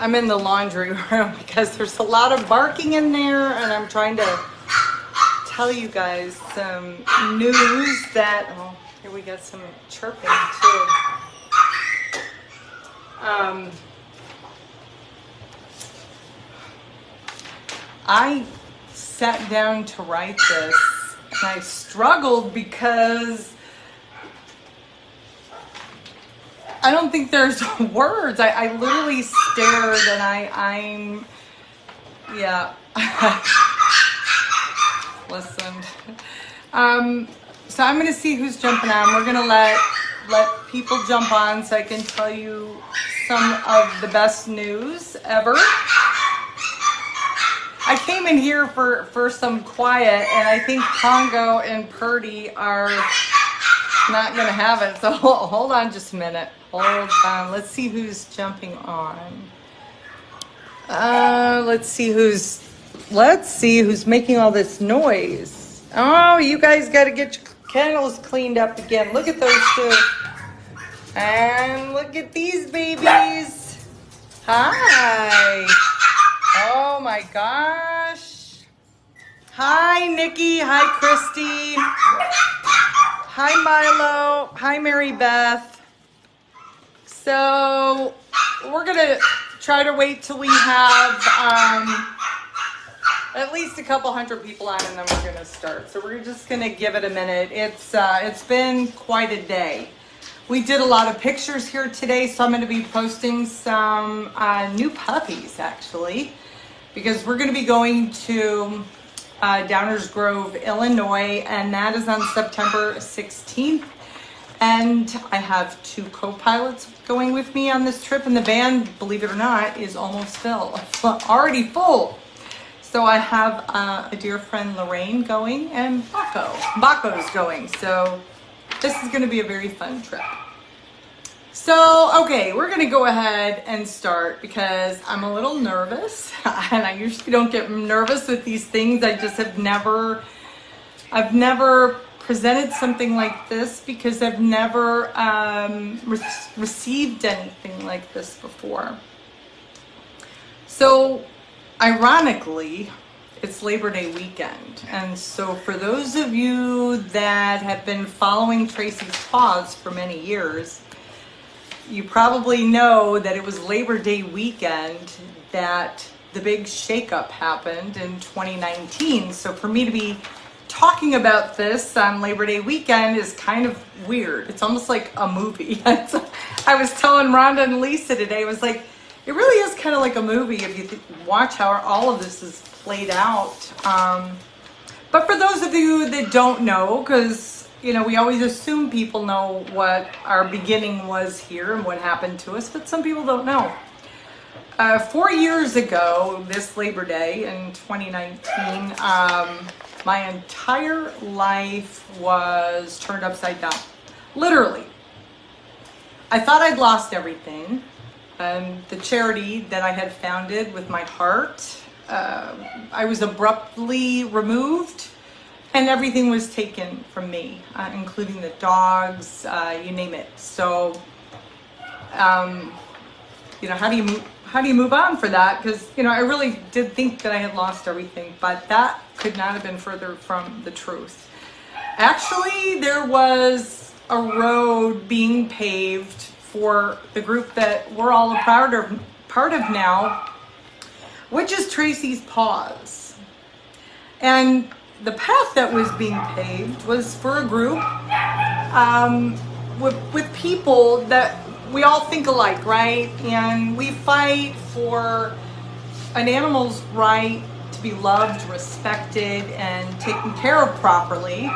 I'm in the laundry room because there's a lot of barking in there, and I'm trying to tell you guys some news that, oh, here we got some chirping too. I sat down to write this, and I struggled because I don't think there's words. I literally stared, and I'm, yeah. Listened. So I'm gonna see who's jumping on. We're gonna let people jump on so I can tell you some of the best news ever. I came in here for some quiet, and I think Congo and Purdy are not gonna have it. So hold on just a minute. Hold on. Let's see who's jumping on. Let's see who's making all this noise. Oh, you guys got to get your kennels cleaned up again. Look at those two. And look at these babies. Hi. Oh my gosh. Hi, Nikki. Hi, Christy. Hi, Milo. Hi, Mary Beth. So we're going to try to wait till we have at least a couple hundred people on, and then we're going to start. So we're just going to give it a minute. It's been quite a day. We did a lot of pictures here today, so I'm going to be posting some new puppies, actually, because we're going to be going to Downers Grove, Illinois, and that is on September 16th. And I have 2 co-pilots going with me on this trip, and the van, believe it or not, is almost already full. So I have a dear friend Lorraine going, and Baco's going. So this is going to be a very fun trip. So, okay, we're going to go ahead and start because I'm a little nervous, and I usually don't get nervous with these things. I just have never presented something like this because I've never received anything like this before. So, ironically, it's Labor Day weekend. And so for those of you that have been following Tracy's Paws for many years, you probably know that it was Labor Day weekend that the big shakeup happened in 2019. So for me to be talking about this on Labor Day weekend is kind of weird. It's almost like a movie. I was telling Rhonda and Lisa today, it was like, it really is kind of like a movie if you watch how all of this is played out. But for those of you that don't know, because, you know, we always assume people know what our beginning was here and what happened to us, but some people don't know. 4 years ago, this Labor Day in 2019, my entire life was turned upside down. Literally. I thought I'd lost everything. The charity that I had founded with my heart, I was abruptly removed, and everything was taken from me, including the dogs, you name it. So, you know, how do you move on for that? Because, you know, I really did think that I had lost everything, but that could not have been further from the truth. Actually, there was a road being paved for the group that we're all a part of now, which is Tracy's Paws. And the path that was being paved was for a group with people that we all think alike, right? And we fight for an animal's right to be loved, respected, and taken care of properly.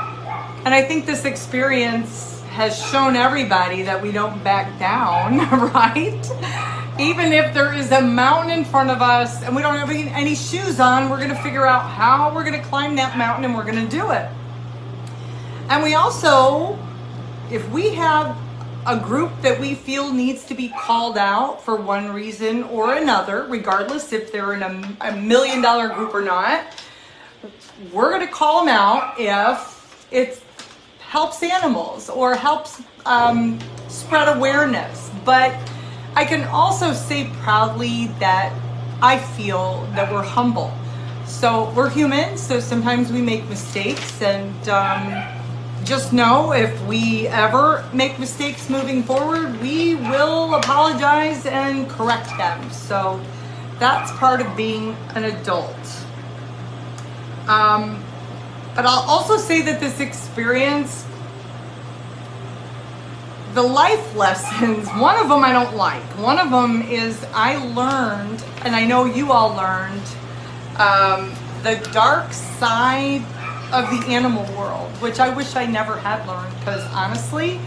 And I think this experience has shown everybody that we don't back down, right? Even if there is a mountain in front of us and we don't have any shoes on, we're going to figure out how we're going to climb that mountain, and we're going to do it. And we also, if we have a group that we feel needs to be called out for one reason or another, regardless if they're in a $1 million group or not, we're going to call them out if it helps animals or helps spread awareness. But I can also say proudly that I feel that we're humble. So we're human, so sometimes we make mistakes, and just know if we ever make mistakes moving forward, we will apologize and correct them. So that's part of being an adult. But I'll also say that this experience, the life lessons, one of them I don't like. One of them is I learned, and I know you all learned, the dark side of the animal world, which I wish I never had learned, because honestly,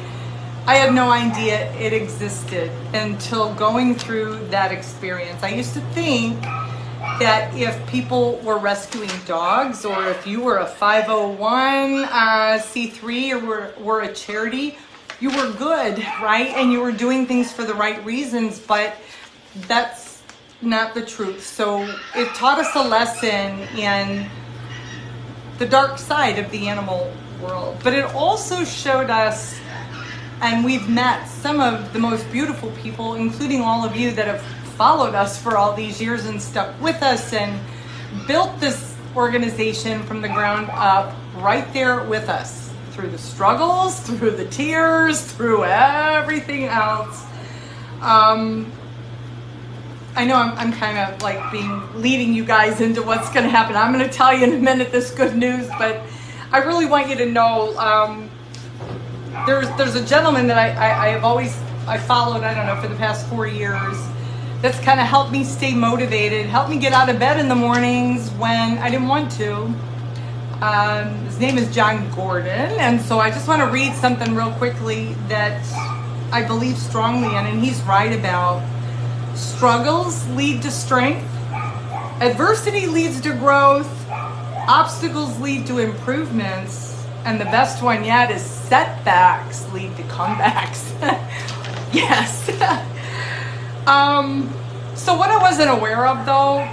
I had no idea it existed until going through that experience. I used to think that if people were rescuing dogs, or if you were a 501c3 or were a charity, you were good, right? And you were doing things for the right reasons, but that's not the truth. So it taught us a lesson in the dark side of the animal world, but it also showed us, and we've met some of the most beautiful people, including all of you that have followed us for all these years and stuck with us and built this organization from the ground up, right there with us, through the struggles, through the tears, through everything else. I know I'm kind of like leading you guys into what's going to happen. I'm going to tell you in a minute this good news, but I really want you to know there's a gentleman that I followed, I don't know, for the past 4 years, that's kind of helped me stay motivated, helped me get out of bed in the mornings when I didn't want to. His name is John Gordon, and so I just want to read something real quickly that I believe strongly in, and he's right about struggles lead to strength, adversity leads to growth, obstacles lead to improvements, and the best one yet is setbacks lead to comebacks. Yes. So what I wasn't aware of, though,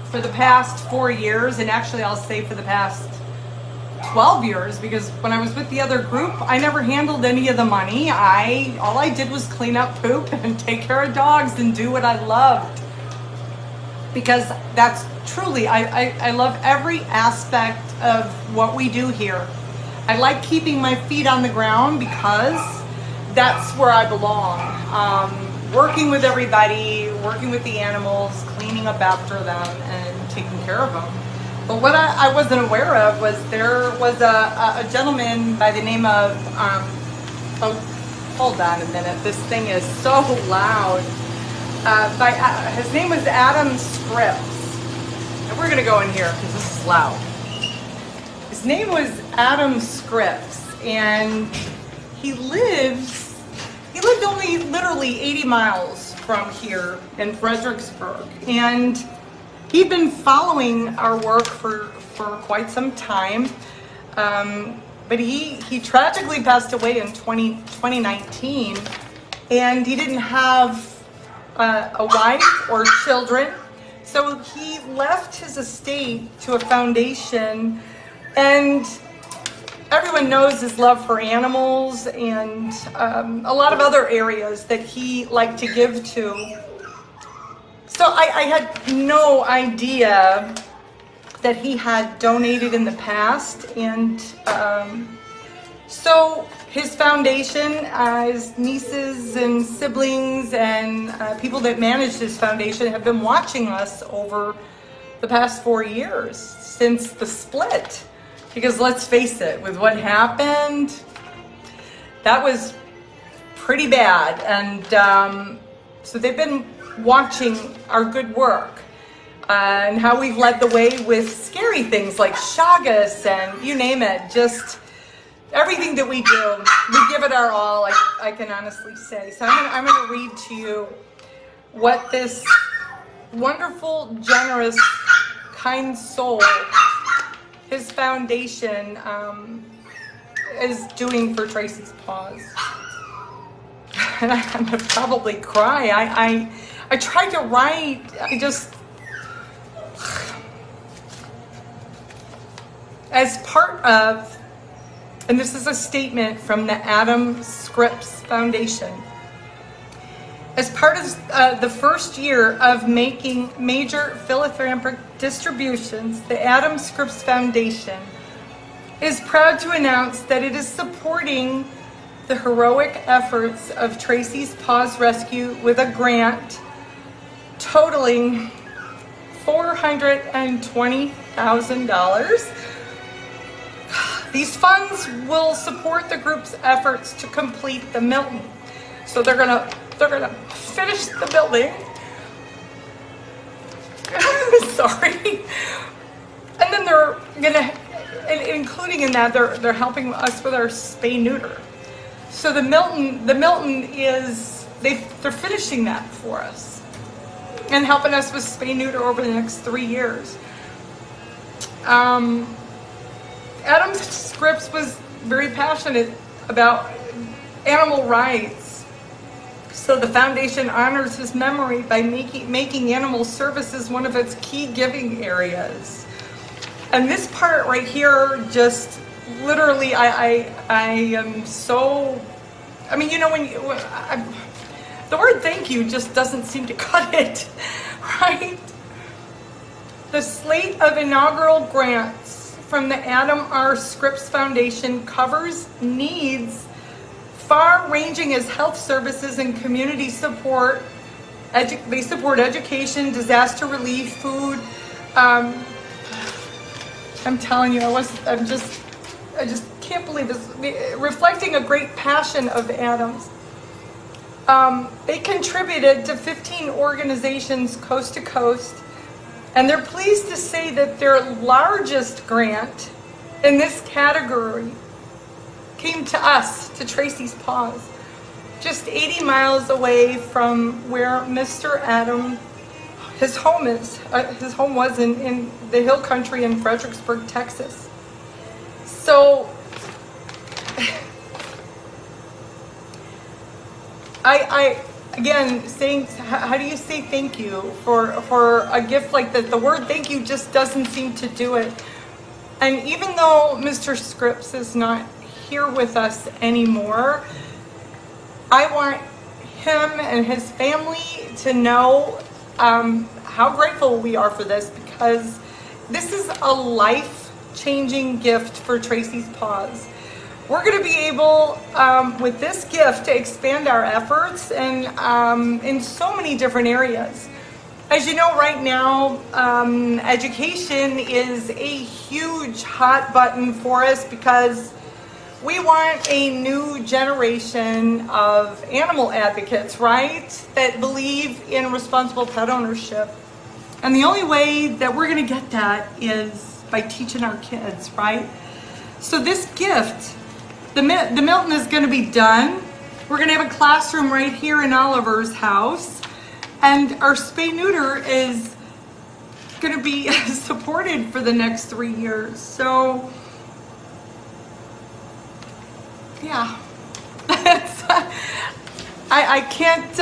for the past 4 years, and actually I'll say for the past 12 years, because when I was with the other group, I never handled any of the money. All I did was clean up poop and take care of dogs and do what I loved. Because that's truly, I love every aspect of what we do here. I like keeping my feet on the ground because that's where I belong. Working with everybody, working with the animals, cleaning up after them, and taking care of them. But what I wasn't aware of was there was a gentleman by the name of, hold on a minute, this thing is so loud. His name was Adam Scripps. And we're gonna go in here because this is loud. His name was Adam Scripps, and he lived only literally 80 miles from here in Fredericksburg. And he'd been following our work for quite some time. But he tragically passed away in 2019, and he didn't have a wife or children. So he left his estate to a foundation, and everyone knows his love for animals and a lot of other areas that he liked to give to. So I had no idea that he had donated in the past, and so his foundation, his nieces and siblings and people that managed his foundation have been watching us over the past 4 years since the split. Because let's face it, with what happened, that was pretty bad. And so they've been watching our good work and how we've led the way with scary things like Chagas and you name it. Just everything that we do, we give it our all, I can honestly say. So I'm going to read to you what this wonderful, generous, kind soul, his foundation is doing for Tracy's Paws. And I'm gonna probably cry. I tried to write, as part of, and this is a statement from the Adam Scripps Foundation. As part of the first year of making major philanthropic distributions, the Adam Scripps Foundation is proud to announce that it is supporting the heroic efforts of Tracy's Paws Rescue with a grant totaling $420,000. These funds will support the group's efforts to complete the Milton. So they're gonna finish the building. Sorry. And then they're gonna, including in that, they're helping us with our spay neuter. So the Milton is they're finishing that for us and helping us with spay neuter over the next 3 years. Adam Scripps was very passionate about animal rights. So the foundation honors his memory by making animal services one of its key giving areas. And this part right here, just literally, I am so, I mean, you know, the word thank you just doesn't seem to cut it, right? The slate of inaugural grants from the Adam R. Scripps Foundation covers needs far-ranging as health services and community support. They support education, disaster relief, food. I'm telling you, I just can't believe this. Reflecting a great passion of Adam's. They contributed to 15 organizations coast to coast, and they're pleased to say that their largest grant in this category came to us, to Tracy's Paws, just 80 miles away from where Mr. Adam, his home is. His home was in the hill country in Fredericksburg, Texas. So I again saying, how do you say thank you for a gift like that? The word thank you just doesn't seem to do it. And even though Mr. Scripps is not here with us anymore, I want him and his family to know how grateful we are for this, because this is a life-changing gift for Tracy's Paws. We're going to be able, with this gift, to expand our efforts and in so many different areas. As you know, right now, education is a huge hot button for us, because we want a new generation of animal advocates, right, that believe in responsible pet ownership. And the only way that we're going to get that is by teaching our kids, right? So this gift, the Milton is going to be done. We're going to have a classroom right here in Oliver's house. And our spay neuter is going to be supported for the next 3 years. So yeah, I can't,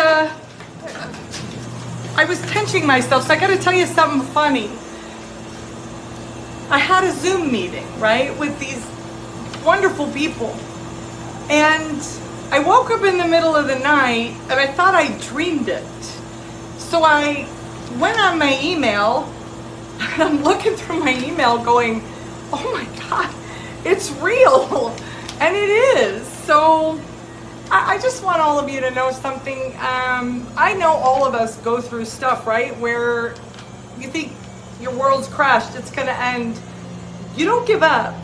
I was pinching myself, so I gotta tell you something funny. I had a Zoom meeting, right, with these wonderful people, and I woke up in the middle of the night, and I thought I dreamed it. So I went on my email, and I'm looking through my email going, oh my God, it's real. And it is. So I just want all of you to know something. I know all of us go through stuff, right, where you think your world's crashed, it's going to end. You don't give up.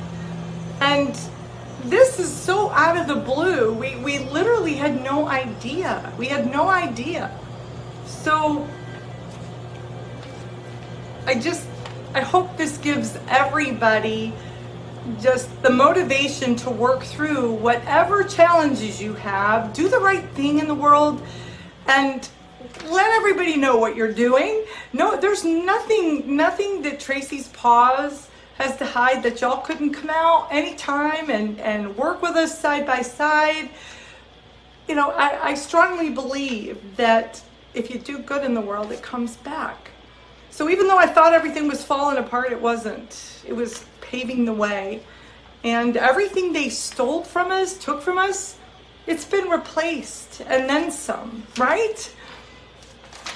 And this is so out of the blue. We literally had no idea. We had no idea. So I hope this gives everybody just the motivation to work through whatever challenges you have. Do the right thing in the world and let everybody know what you're doing. No, there's nothing that Tracy's Paws has to hide, that y'all couldn't come out anytime and work with us side by side. You know, I strongly believe that if you do good in the world, it comes back. So even though I thought everything was falling apart, it wasn't. It was paving the way. And everything they stole from us, took from us, it's been replaced and then some, right?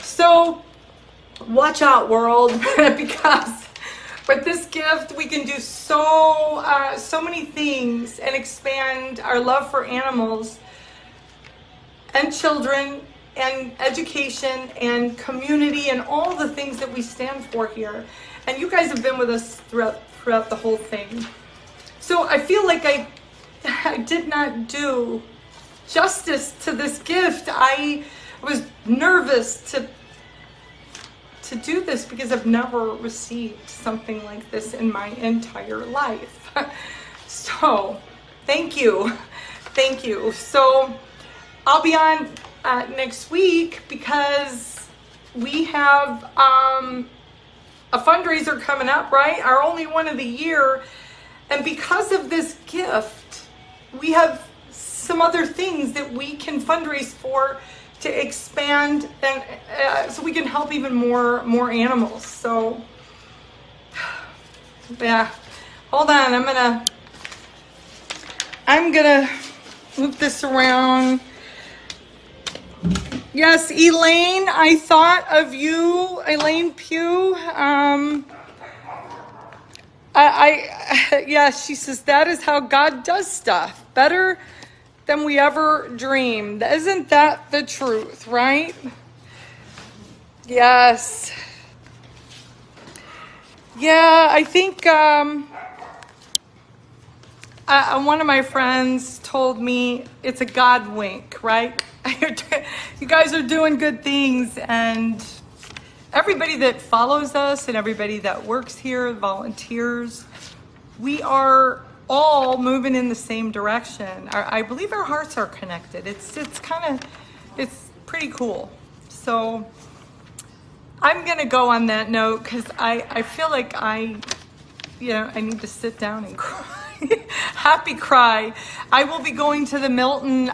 So watch out, world, because with this gift we can do so many things and expand our love for animals and children and education and community and all the things that we stand for here. And you guys have been with us throughout the whole thing. So I feel like I did not do justice to this gift. I was nervous to do this because I've never received something like this in my entire life. So thank you. Thank you. So I'll be on next week because we have a fundraiser coming up, right? Our only one of the year. And because of this gift, we have some other things that we can fundraise for to expand and so we can help even more animals. So yeah, hold on, I'm gonna move this around. Yes, Elaine, I thought of you, Elaine Pugh. Yes, she says that is how God does stuff better than we ever dreamed. Isn't that the truth, right? Yes. Yeah, I think one of my friends told me it's a God wink, right? You guys are doing good things, and everybody that follows us and everybody that works here, volunteers, we are all moving in the same direction. I believe our hearts are connected. It's pretty cool. So I'm gonna go on that note because I feel like I need to sit down and cry. Happy cry. I will be going to the Milton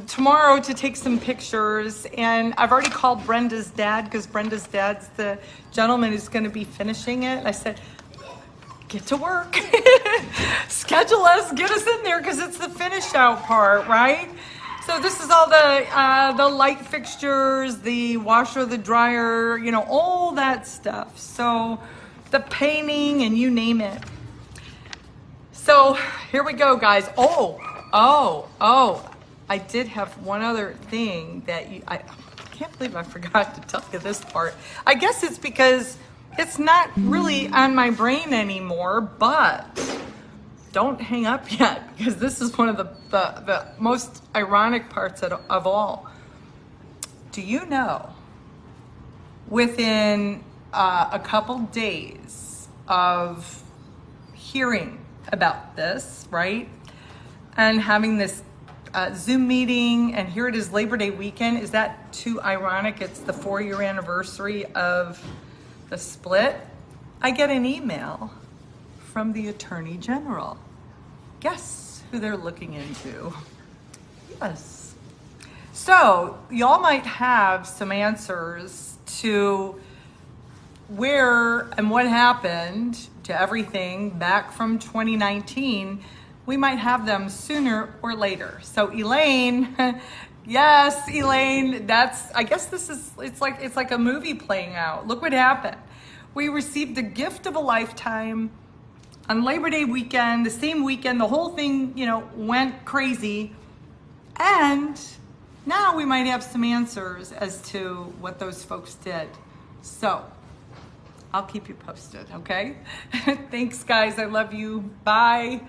tomorrow to take some pictures, and I've already called Brenda's dad because Brenda's dad's the gentleman who's going to be finishing it. I said, get to work. Schedule us, get us in there because it's the finish out part, right? So this is all the light fixtures, the washer, the dryer, all that stuff. So the painting and you name it. So here we go, guys. Oh, I did have one other thing that I can't believe I forgot to tell you this part. I guess it's because it's not really on my brain anymore, but don't hang up yet because this is one of the most ironic parts of all. Do you know, within a couple days of hearing about this, right, and having this Zoom meeting, and here it is, Labor Day weekend. Is that too ironic? It's the 4-year anniversary of the split. I get an email from the Attorney General. Guess who they're looking into? Yes. So y'all might have some answers to where and what happened to everything back from 2019. We might have them sooner or later. So Elaine, yes, Elaine, I guess it's like a movie playing out. Look what happened. We received the gift of a lifetime on Labor Day weekend, the same weekend, the whole thing, went crazy. And now we might have some answers as to what those folks did. So I'll keep you posted, okay? Thanks, guys. I love you. Bye.